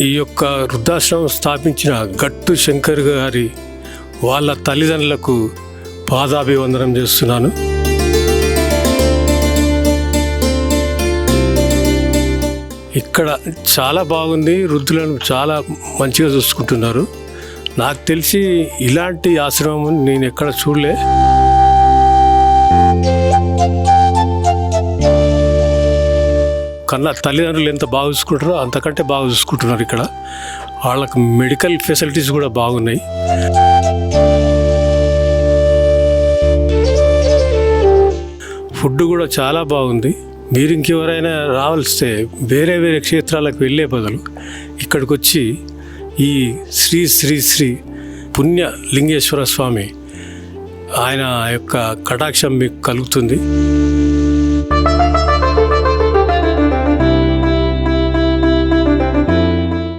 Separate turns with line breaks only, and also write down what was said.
ఈ యొక్క వృద్ధాశ్రమం స్థాపించిన గట్టు శంకర్ గారి వాళ్ళ తల్లిదండ్రులకు పాదాభివందనం చేస్తున్నాను. ఇక్కడ చాలా బాగుంది, వృద్ధులను చాలా మంచిగా చూసుకుంటున్నారు. నాకు తెలిసి ఇలాంటి ఆశ్రమం నేను ఎక్కడ చూడలే. కన్నా తల్లిదండ్రులు ఎంత బాగా చూసుకుంటారో అంతకంటే బాగా చూసుకుంటున్నారు. ఇక్కడ వాళ్ళకు మెడికల్ ఫెసిలిటీస్ కూడా బాగున్నాయి. ఫుడ్ కూడా చాలా బాగుంది. మీరు ఇంకెవరైనా రావాల్స్తే వేరే వేరే క్షేత్రాలకు వెళ్ళే బదులు ఇక్కడికి వచ్చి ఈ శ్రీ శ్రీ శ్రీ పుణ్య లింగేశ్వర స్వామి ఆయన యొక్క కటాక్షం మీకు కలుగుతుంది.